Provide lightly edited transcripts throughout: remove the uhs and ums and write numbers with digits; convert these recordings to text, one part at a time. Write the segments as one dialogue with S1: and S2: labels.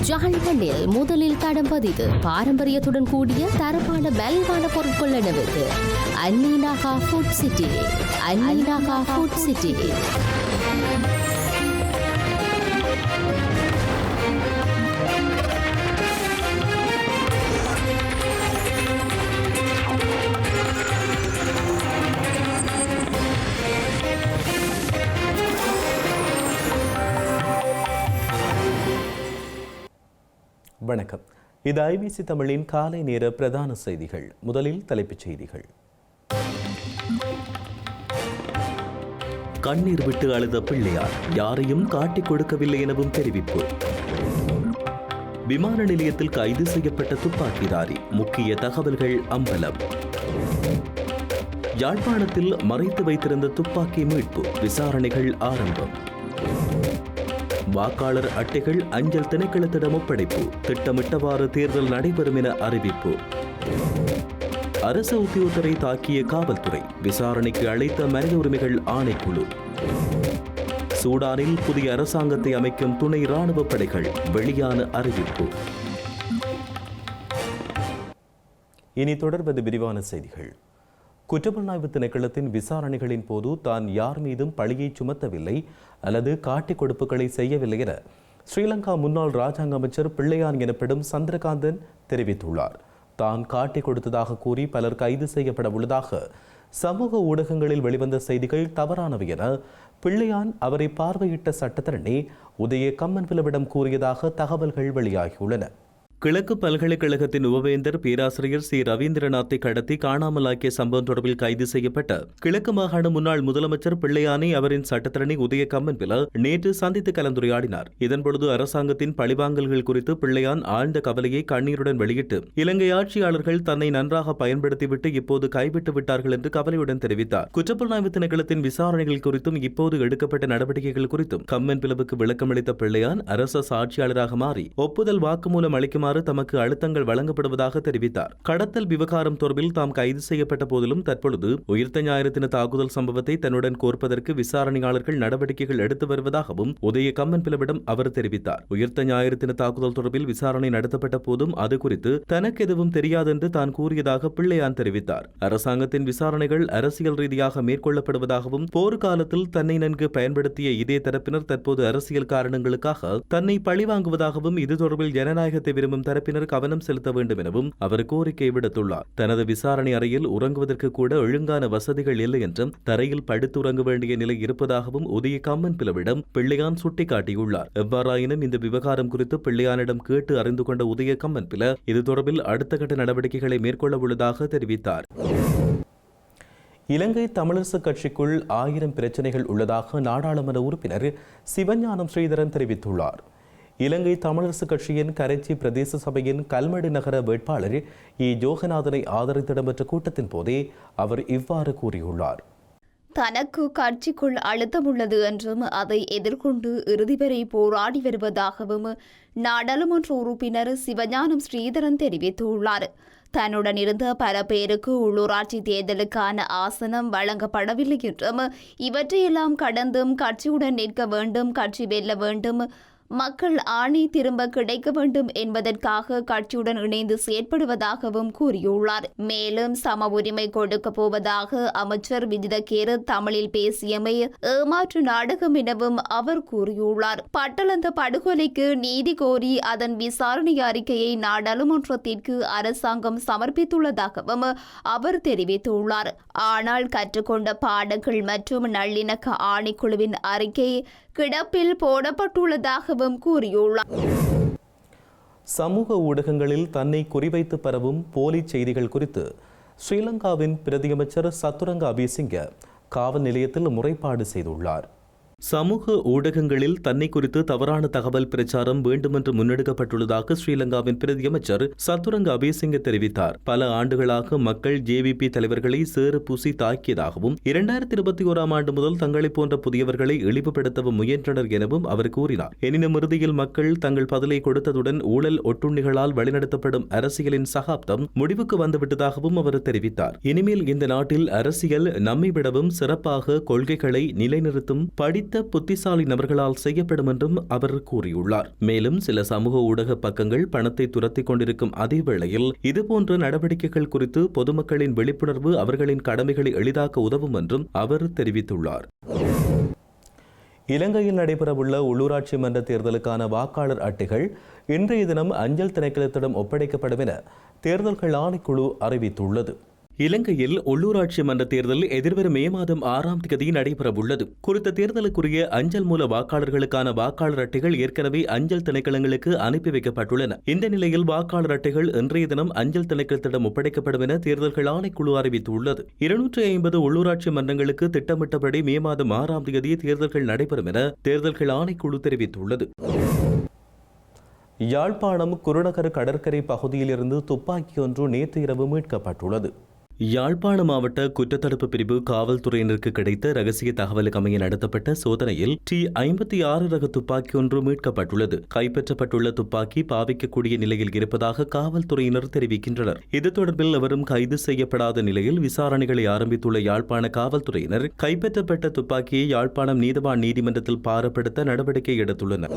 S1: ஜாழ்மண்ணில் முதலில் தடம் பதித்து பாரம்பரியத்துடன் கூடிய தரமான மலிவான பொருட்கள் எனவுக்கு அன்னீனாகா ஃபுட் சிட்டி. அன்னீனாகா ஃபுட் சிட்டி.
S2: வணக்கம். இது ஐபிசி தமிழின் காலை நேர பிரதான செய்திகள். முதலில் தலைப்புச் செய்திகள். கண்ணீர் விட்டு அழுத பிள்ளையார் யாரையும் காட்டிக் கொடுக்கவில்லை எனவும் தெரிவிப்பு. விமான நிலையத்தில் கைது செய்யப்பட்ட துப்பாக்கிதாரி முக்கிய தகவல்கள் அம்பலம். யாழ்ப்பாணத்தில் மறைத்து வைத்திருந்த துப்பாக்கி மீட்பு, விசாரணைகள் ஆரம்பம். வாக்காளர் அட்டைகள் அஞ்சல் திணைக்களத்திடம் ஒப்படைப்பு, திட்டமிட்டவாறு தேர்தல் நடைபெறும் என அறிவிப்பு. அரசு உத்தியோகத்தரை தாக்கிய காவல்துறை, விசாரணைக்கு அழைத்த மனித உரிமைகள் ஆணைக்குழு. சூடானில் புதிய அரசாங்கத்தை அமைக்கும் துணை ராணுவ படைகள், வெளியான அறிவிப்பு. இனி தொடர்வது விரிவான செய்திகள். குற்றப்புலனாய்வு திணைக்களத்தின் விசாரணைகளின் போது தான் யார் மீதும் பழியை சுமத்தவில்லை அல்லது காட்டிக் கொடுப்புகளை செய்யவில்லை என ஸ்ரீலங்கா முன்னாள் ராஜாங்க அமைச்சர் பிள்ளையான் எனப்படும் சந்திரகாந்தன் தெரிவித்துள்ளார். தான் காட்டிக் கொடுத்ததாக கூறி பலர் கைது செய்யப்பட உள்ளதாக சமூக ஊடகங்களில் வெளிவந்த செய்திகள் தவறானவை என பிள்ளையான் அவரை பார்வையிட்ட சட்டத்தரணி உதய கம்மன்பிலவிடம் கூறியதாக தகவல்கள் வெளியாகியுள்ளன. கிழக்கு பல்கலைக்கழகத்தின் உபவேந்தர் பேராசிரியர் சி ரவீந்திரநாத்தை கடத்தி காணாமலாக்கிய சம்பவம் தொடர்பில் கைது செய்யப்பட்ட கிழக்கு மாகாண முன்னாள் முதலமைச்சர் பிள்ளையானை அவரின் சட்டத்தரணி உதய கம்மன்பில நேற்று சந்தித்து கலந்துரையாடினார். இதன்பொழுது அரசாங்கத்தின் பழிவாங்கல்கள் குறித்து பிள்ளையான் ஆழ்ந்த கவலையை கண்ணீருடன் வெளியிட்டு இலங்கை ஆட்சியாளர்கள் தன்னை நன்றாக பயன்படுத்திவிட்டு இப்போது கைவிட்டு விட்டார்கள் என்று கவலையுடன் தெரிவித்தார். குற்றப்புலனாய்வு திணைக்களத்தின் விசாரணைகள் குறித்தும் இப்போது எடுக்கப்பட்ட நடவடிக்கைகள் குறித்தும் கம்மன்பிலவுக்கு விளக்கமளித்த பிள்ளையான் அரச சாட்சியாளராக மாறி ஒப்புதல் வாக்குமூலம் அளிக்குமாறு தமக்கு அழுத்தங்கள் வழங்கப்படுவதாக தெரிவித்தார். கடத்தல் விவகாரம் தொடர்பில் தாம் கைது செய்யப்பட்ட போதிலும் தற்பொழுது உயிர்த்த ஞாயிறு தின தாக்குதல் சம்பவத்தை தன்னுடன் கோர்ப்பதற்கு விசாரணையாளர்கள் நடவடிக்கைகள் எடுத்து வருவதாகவும் உதய கம்மன்பிலவிடம் அவர் தெரிவித்தார். உயிர்த்த ஞாயிறு தின தாக்குதல் தொடர்பில் விசாரணை நடத்தப்பட்ட போதும் அது குறித்து தனக்கு எதுவும் தெரியாது என்று தான் கூறியதாக பிள்ளையான் தெரிவித்தார். அரசாங்கத்தின் விசாரணைகள் அரசியல் ரீதியாக மேற்கொள்ளப்படுவதாகவும் போர்க்காலத்தில் தன்னை நன்கு பயன்படுத்திய இதே தரப்பினர் தற்போது அரசியல் காரணங்களுக்காக தன்னை பழிவாங்குவதாகவும் இது தொடர்பில் ஜனநாயகத்தை விரும்பும் தரப்பினர் கவனம் செலுத்த வேண்டும் எனவும் அவர் கோரிக்கை விடுத்துள்ளார். தனது விசாரணை அறையில் உறங்குவதற்கு கூட ஒழுங்கான வசதிகள் இல்லை என்றும் தரையில் படுத்து உறங்க வேண்டிய நிலை இருப்பதாகவும் உதய கம்மன்பிலவிடம் பிள்ளையான் சுட்டிக்காட்டியுள்ளார். எவ்வாறாயினும் இந்த விவகாரம் குறித்து பிள்ளையானிடம் கேட்டு அறிந்து கொண்ட உதய கம்மன்பில இது தொடர்பில் அடுத்த கட்ட நடவடிக்கைகளை மேற்கொள்ள உள்ளதாக தெரிவித்தார். இலங்கை தமிழரசு கட்சிக்குள் 1000 பிரச்சனைகள் உள்ளதாக நாடாளுமன்ற உறுப்பினர் சிவஞானம் ஸ்ரீதரன் தெரிவித்துள்ளார். இலங்கை தமிழரசு கட்சியின் கரைச்சி பிரதேச சபையின் கல்மடு நகர வேட்பாளர் இ ஜோகநாதனை ஆதரித்து இடம்பெற்ற கூட்டத்தின் போதே அவர் இவ்வாறு கூறியுள்ளார்.
S3: தனக்கு கட்சிக்குள் அழுத்தம் உள்ளது என்றும் அதை எதிர்கொண்டு இறுதி வரை போராடி வருவதாகவும் நாடாளுமன்ற உறுப்பினர் சிவஞானம் ஸ்ரீதரன் தெரிவித்துள்ளார். தன்னுடன் இருந்த பல பேருக்கு உள்ளூராட்சி தேர்தலுக்கான ஆசனம் வழங்கப்படவில்லை என்றும் இவற்றையெல்லாம் கடந்தும் கட்சியுடன் நிற்க வேண்டும், கட்சி வெல்ல வேண்டும், மக்கள் ஆணை திரும்ப கிடைக்க வேண்டும் என்பதற்காக கட்சியுடன் இணைந்து செயற்படுவதாகவும் கூறியுள்ளார். மேலும் சம உரிமை கொடுக்க போவதாக அமைச்சர் விஜிதகேர தமிழில் பேசியமை ஏமாற்று நாடகம் எனவும் அவர் கூறியுள்ளார். பட்டளந்த படுகொலைக்கு நீதி கோரி அதன் விசாரணை அறிக்கையை நாடாளுமன்றத்திற்கு அரசாங்கம் சமர்ப்பித்துள்ளதாகவும் அவர் தெரிவித்துள்ளார். ஆனால் கற்றுக்கொண்ட பாடங்கள் மற்றும் நல்லிணக்க ஆணைக்குழுவின் அறிக்கை கிடப்பில் போடப்பட்டுள்ளதாகவும் கூறியுள்ளார்.
S2: சமூக ஊடகங்களில் தன்னை குறிவைத்து பரவும் போலி செய்திகள் குறித்து ஸ்ரீலங்காவின் பிரதியமைச்சர் சத்துரங்க அபிசிங்க காவல் நிலையத்தில் முறைப்பாடு செய்துள்ளார். சமூக ஊடகங்களில் தன்னை குறித்து தவறான தகவல் பிரச்சாரம் வேண்டுமென்று முன்னெடுக்கப்பட்டுள்ளதாக ஸ்ரீலங்காவின் பிரதியமைச்சர் சத்துரங்க அபேசிங்க தெரிவித்தார். பல ஆண்டுகளாக மக்கள் ஜேவிபி தலைவர்களை சேறு பூசி தாக்கியதாகவும் 2021 ஆண்டு முதல் தங்களை போன்ற புதியவர்களை இழிவுபடுத்தவும் முயன்றனர் எனவும் அவர் கூறினார். எனினும் இறுதியில் மக்கள் தங்கள் பதிலை கொடுத்ததுடன் ஊழல் ஒட்டுண்ணிகளால் வழிநடத்தப்படும் அரசியலின் சகாப்தம் முடிவுக்கு வந்துவிட்டதாகவும் அவர் தெரிவித்தார். இனிமேல் இந்த நாட்டில் அரசியல் நம்மை விடவும் சிறப்பாக கொள்கைகளை நிலைநிறுத்தும் படித்த படித்த புத்திசாலி நபர்களால் செய்யப்படும் என்றும் அவர் கூறியுள்ளார். மேலும் சில சமூக ஊடக பக்கங்கள் பணத்தை துரத்திக் கொண்டிருக்கும் அதே வேளையில் இதுபோன்ற நடவடிக்கைகள் குறித்து பொதுமக்களின் விழிப்புணர்வு அவர்களின் கடமைகளை எளிதாக்க உதவும் என்றும் அவர் தெரிவித்துள்ளார். இலங்கையில் நடைபெறவுள்ள உள்ளூராட்சி மன்ற தேர்தலுக்கான வாக்காளர் அட்டைகள் இன்றைய தினம் அஞ்சல் திணைக்களத்திடம் ஒப்படைக்கப்படும் என தேர்தல்கள் ஆணைக்குழு அறிவித்துள்ளது. இலங்கையில் உள்ளூராட்சி மன்ற தேர்தல் எதிர்வரும் மே மாதம் 6ஆம் தேதி நடைபெறவுள்ளது. குறித்த தேர்தலுக்குரிய அஞ்சல் மூல வாக்காளர்களுக்கான வாக்காளர் அட்டைகள் ஏற்கனவே அஞ்சல் திணைக்களங்களுக்கு அனுப்பி வைக்கப்பட்டுள்ளன. இந்த நிலையில் வாக்காளர் அட்டைகள் இன்றைய தினம் அஞ்சல் திணைக்களத்திடம் ஒப்படைக்கப்படும் என தேர்தல்கள் ஆணைக்குழு அறிவித்துள்ளது. 250 உள்ளூராட்சி மன்றங்களுக்கு திட்டமிட்டபடி மே மாதம் 6ஆம் தேதி தேர்தல்கள் நடைபெறும் என தேர்தல்கள் ஆணைக்குழு தெரிவித்துள்ளது. யாழ்ப்பாணம் குருநகர் கடற்கரை பகுதியிலிருந்து துப்பாக்கி ஒன்று நேற்று இரவு மீட்கப்பட்டுள்ளது. யாழ்ப்பாண மாவட்ட குற்றத்தடுப்பு பிரிவு காவல்துறையினருக்கு கிடைத்த ரகசிய தகவலுக்கு அமைய நடத்தப்பட்ட சோதனையில் T56 ரக துப்பாக்கி ஒன்று மீட்கப்பட்டுள்ளது. கைப்பற்றப்பட்டுள்ள துப்பாக்கி பாவிக்கக்கூடிய நிலையில் இருப்பதாக காவல்துறையினர் தெரிவிக்கின்றனர். இது தொடர்பில் எவரும் கைது செய்யப்படாத நிலையில் விசாரணைகளை ஆரம்பித்துள்ள யாழ்ப்பாண காவல்துறையினர் கைப்பற்றப்பட்ட துப்பாக்கியை யாழ்ப்பாணம் நீதவான் நீதிமன்றத்தில் பாரப்படுத்த நடவடிக்கை எடுத்துள்ளனர்.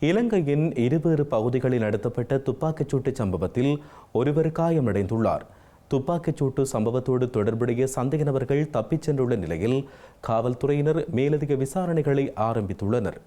S2: இலங்கையின் இருவேறு பகுதிகளில் நடத்தப்பட்ட துப்பாக்கிச்சூட்டு சம்பவத்தில் ஒருவர் காயமடைந்துள்ளார். துப்பாக்கிச்சூட்டு சம்பவத்தோடு தொடர்புடைய சந்தேக நபர்கள் தப்பிச் சென்றுள்ள நிலையில் காவல்துறையினர் மேலதிக விசாரணைகளை ஆரம்பித்துள்ளனர்.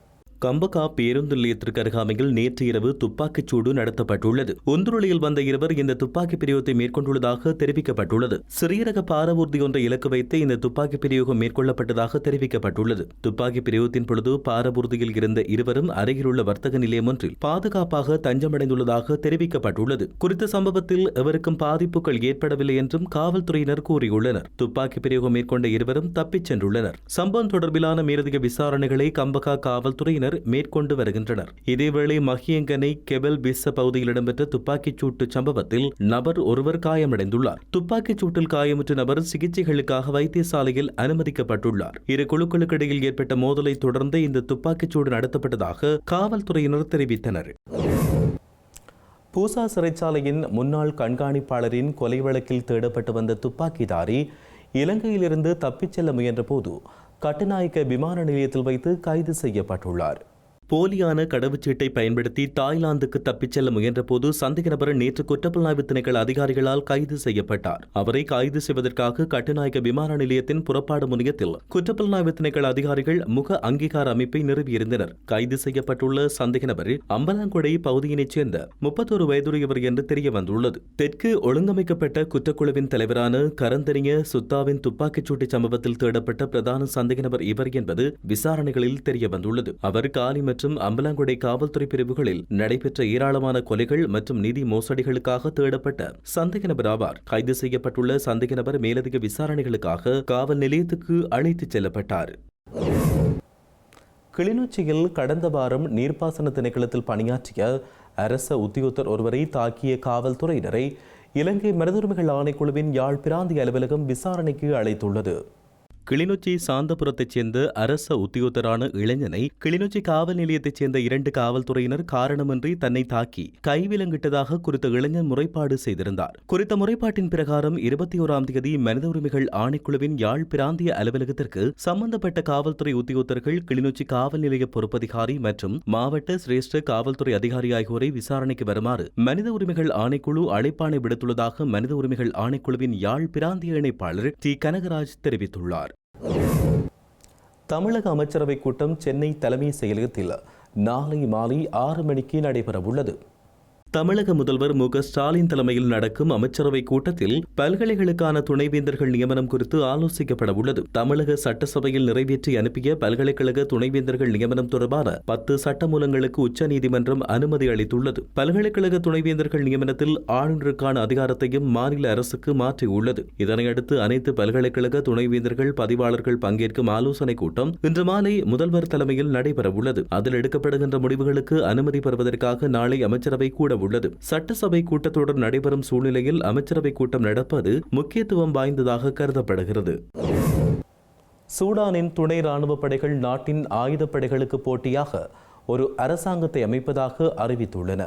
S2: கம்பகா பேருந்து நிலையத்திற்கு அருகாமையில் நேற்று இரவு துப்பாக்கிச்சூடு நடத்தப்பட்டுள்ளது. ஒந்துருளியில் வந்த இருவர் இந்த துப்பாக்கி பிரயோகத்தை மேற்கொண்டுள்ளதாக தெரிவிக்கப்பட்டுள்ளது. சிறிய ரக பாரவூர்தி ஒன்றை இலக்கு வைத்து இந்த துப்பாக்கி பிரயோகம் மேற்கொள்ளப்பட்டதாக தெரிவிக்கப்பட்டுள்ளது. துப்பாக்கி பிரயோகத்தின் பொழுது பாரவூர்தியில் இருந்த இருவரும் அருகிலுள்ள வர்த்தக நிலையம் ஒன்றில் பாதுகாப்பாக தஞ்சமடைந்துள்ளதாக தெரிவிக்கப்பட்டுள்ளது. குறித்த சம்பவத்தில் எவருக்கும் பாதிப்புகள் ஏற்படவில்லை என்றும் காவல்துறையினர் கூறியுள்ளனர். துப்பாக்கி பிரயோகம் மேற்கொண்ட இருவரும் தப்பிச் சென்றுள்ளனர். சம்பவம் தொடர்பிலான மேலதிக விசாரணைகளை கம்பகா காவல்துறையினர் மேற்கொண்டு வருகின்றனர். இதேவேளை மகியங்கனை கெபல் பிஸ்ஸ பகுதியில் இடம்பெற்ற துப்பாக்கிச் சூட்டு சம்பவத்தில் நபர் ஒருவர் காயமடைந்துள்ளார். துப்பாக்கிச் சூட்டில் காயமுற்ற நபர் சிகிச்சைகளுக்காக வைத்தியசாலையில் அனுமதிக்கப்பட்டுள்ளார். இரு குழுக்களுக்கு இடையில் ஏற்பட்ட மோதலை தொடர்ந்து இந்த துப்பாக்கிச் சூடு நடத்தப்பட்டதாக காவல்துறையினர் தெரிவித்தனர். பூசா சிறைச்சாலையின் முன்னாள் கண்காணிப்பாளரின் கொலை வழக்கில் தேடப்பட்டு வந்த துப்பாக்கிதாரி இலங்கையிலிருந்து தப்பிச் செல்ல முயன்ற போது கட்டுநாயக்க விமான நிலையத்தில் வைத்து கைது செய்யப்பட்டுள்ளார். போலியான கடவுச்சீட்டை பயன்படுத்தி தாய்லாந்துக்கு தப்பிச் செல்ல முயன்றபோது சந்தேக நபர் நேற்று குற்றப்புலனாய்வு திணைக்கள அதிகாரிகளால் கைது செய்யப்பட்டார். அவரை கைது செய்வதற்காக கட்டுநாயக்க விமான நிலையத்தின் புறப்பாடு முனையத்தில் குற்றப்புலனாய்வு திணைக்கள அதிகாரிகள் முக அங்கீகார அமைப்பை நிறுவியிருந்தனர். கைது செய்யப்பட்டுள்ள சந்தேக நபர் அம்பலாங்கொடை பகுதியினைச் சேர்ந்த 31 வயதுடையவர் என்று தெரிய வந்துள்ளது. தெற்கு ஒழுங்கமைக்கப்பட்ட குற்றக்குழுவின் தலைவரான கரந்தனிய சுத்தாவின் துப்பாக்கிச்சூட்டு சம்பவத்தில் தேடப்பட்ட பிரதான சந்தேக நபர் இவர் என்பது விசாரணைகளில் தெரிய வந்துள்ளது. அவர் காலி மற்றும் அம்பலாங்குடை காவல்துறை பிரிவுகளில் நடைபெற்ற ஏராளமான கொலைகள் மற்றும் நிதி மோசடிகளுக்காக தேடப்பட்ட சந்தேக நபர் ஆவார். கைது செய்யப்பட்டுள்ள சந்தேக நபர் மேலதிக விசாரணைகளுக்காக காவல் நிலையத்துக்கு அழைத்துச் செல்லப்பட்டார். கிளிநொச்சியில் கடந்த வாரம் நீர்ப்பாசன திணைக்களத்தில் பணியாற்றிய அரச உத்தியோகத்தர் ஒருவரை தாக்கிய காவல்துறையினரை இலங்கை மனித ஆணைக்குழுவின் யாழ் பிராந்திய அலுவலகம் விசாரணைக்கு அழைத்துள்ளது. கிளிநொச்சி சாந்தபுரத்தைச் சேர்ந்த அரச உத்தியோகத்தரான இளைஞனை கிளிநொச்சி காவல் நிலையத்தைச் சேர்ந்த 2 காவல்துறையினர் காரணமின்றி தன்னை தாக்கி கைவிலங்கிட்டதாக குறித்த இளைஞர் முறைப்பாடு செய்திருந்தார். குறித்த முறைப்பாட்டின் பிரகாரம் 21ஆம் தேதி மனித உரிமைகள் ஆணைக்குழுவின் யாழ் பிராந்திய அலுவலகத்திற்கு சம்பந்தப்பட்ட காவல்துறை உத்தியோகத்தர்கள் கிளிநொச்சி காவல் நிலைய பொறுப்பதிகாரி மற்றும் மாவட்ட சிரேஷ்ட காவல்துறை அதிகாரி ஆகியோரை விசாரணைக்கு வருமாறு மனித உரிமைகள் ஆணைக்குழு அழைப்பாணை விடுத்துள்ளதாக மனித உரிமைகள் ஆணைக்குழுவின் யாழ் பிராந்திய இணைப்பாளர் டி கனகராஜ் தெரிவித்துள்ளார். தமிழக அமைச்சரவைக் கூட்டம் சென்னை தலைமை செயலகத்தில் நாளை மாலை 6 மணிக்கு நடைபெறவுள்ளது. தமிழக முதல்வர் மு.க.ஸ்டாலின் தலைமையில் நடக்கும் அமைச்சரவை கூட்டத்தில் பல்கலைகளுக்கான துணைவேந்தர்கள் நியமனம் குறித்து ஆலோசிக்கப்பட உள்ளது. தமிழக சட்டசபையில் நிறைவேற்றி அனுப்பிய பல்கலைக்கழக துணைவேந்தர்கள் நியமனம் தொடர்பான 10 சட்டமூலங்களுக்கு உச்சநீதிமன்றம் அனுமதி அளித்துள்ளது. பல்கலைக்கழக துணைவேந்தர்கள் நியமனத்தில் ஆளுநருக்கான அதிகாரத்தையும் மாநில அரசுக்கு மாற்றியுள்ளது. இதனையடுத்து அனைத்து பல்கலைக்கழக துணைவேந்தர்கள் பதிவாளர்கள் பங்கேற்கும் ஆலோசனைக் கூட்டம் இன்று மாலை முதல்வர் தலைமையில் நடைபெறவுள்ளது. அதில் எடுக்கப்படுகின்ற முடிவுகளுக்கு அனுமதி பெறுவதற்காக நாளை அமைச்சரவை கூட உள்ளது. சட்டசபை கூட்டத்தொடர் நடைபெறும் சூழ்நிலையில் அமைச்சரவை கூட்டம் நடப்பது முக்கியத்துவம் வாய்ந்ததாக கருதப்படுகிறது. சூடானின் துணை ராணுவ படைகள் நாட்டின் ஆயுதப்படைகளுக்கு போட்டியாக ஒரு அரசாங்கத்தை அமைப்பதாக அறிவித்துள்ளன.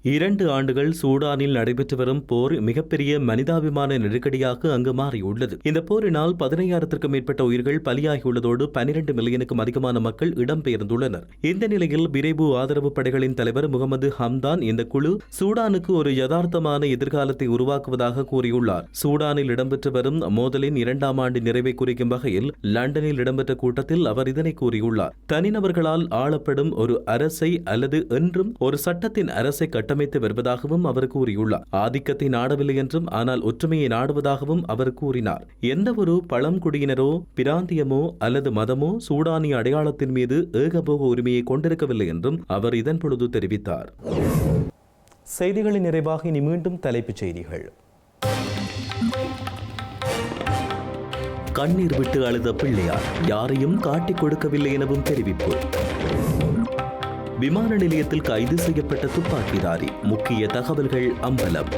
S2: 2 ஆண்டுகள் சூடானில் நடைபெற்று வரும் போர் மிகப்பெரிய மனிதாபிமான நெருக்கடியாக அங்கு மாறியுள்ளது. இந்த போரினால் 15,000க்கும் மேற்பட்ட உயிர்கள் பலியாகியுள்ளதோடு 12 மில்லியனுக்கும் அதிகமான மக்கள் இடம்பெயர்ந்துள்ளனர். இந்த நிலையில் விரைவு ஆதரவு படைகளின் தலைவர் முகமது ஹம்தான் இந்த குழு சூடானுக்கு ஒரு யதார்த்தமான எதிர்காலத்தை உருவாக்குவதாக கூறியுள்ளார். சூடானில் இடம்பெற்று வரும் மோதலின் 2ஆம் ஆண்டு நிறைவை குறிக்கும் வகையில் லண்டனில் இடம்பெற்ற கூட்டத்தில் அவர் இதனை கூறியுள்ளார். தனிநபர்களால் ஆளப்படும் ஒரு அரசை அல்லது என்றும் ஒரு சட்டத்தின் அரசை கட்டமைத்து வருவதாகவும் அவர் கூறியுள்ளார். ஆதிக்கத்தை நாடவில்லை என்றும் ஆனால் ஒற்றுமையை நாடுவதாகவும் அவர் கூறினார். எந்த ஒரு பழங்குடியினரோ பிராந்தியமோ அல்லது மதமோ சூடானிய அடையாளத்தின் மீது ஏகபோக உரிமையை கொண்டிருக்கவில்லை என்றும் அவர் இதன் பொழுது தெரிவித்தார். செய்திகளின் நிறைவாக இனி மீண்டும் தலைப்புச் செய்திகள். கண்ணீர் விட்டு அழுத பிள்ளையார் யாரையும் காட்டிக் கொடுக்கவில்லை எனவும் தெரிவிப்பு. விமான நிலையத்தில் கைது செய்யப்பட்ட துப்பாக்கிதாரி முக்கிய தகவல்கள் அம்பலம்.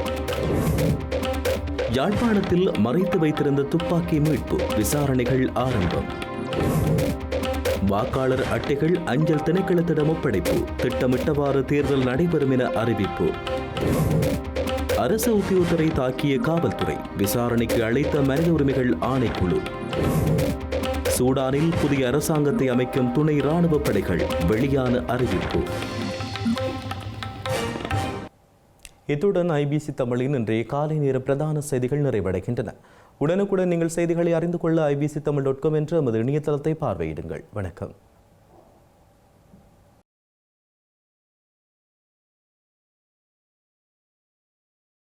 S2: யாழ்ப்பாணத்தில் மறைத்து வைத்திருந்த துப்பாக்கி மீட்பு விசாரணைகள் ஆரம்பம். வாக்காளர் அட்டைகள் அஞ்சல் திணைக்களத்திடம் ஒப்படைப்பு திட்டமிட்டவாறு தேர்தல் நடைபெறும் என அறிவிப்பு. அரசு உத்தியோகத்தரை தாக்கிய காவல்துறை விசாரணைக்கு அழைத்த மனித உரிமைகள் ஆணைக்குழு. சூடானில் புதிய அரசாங்கத்தை அமைக்கும் துணை ராணுவ படைகள் வெளியான அறிவிப்பு. இத்துடன் ஐபிசி தமிழின் இன்றைய காலை நேர பிரதான செய்திகள் நிறைவடைகின்றன. உடனுக்குடன் நீங்கள் செய்திகளை அறிந்து கொள்ள ibctamil.com என்ற நமது இணையதளத்தை பார்வையிடுங்கள். வணக்கம்.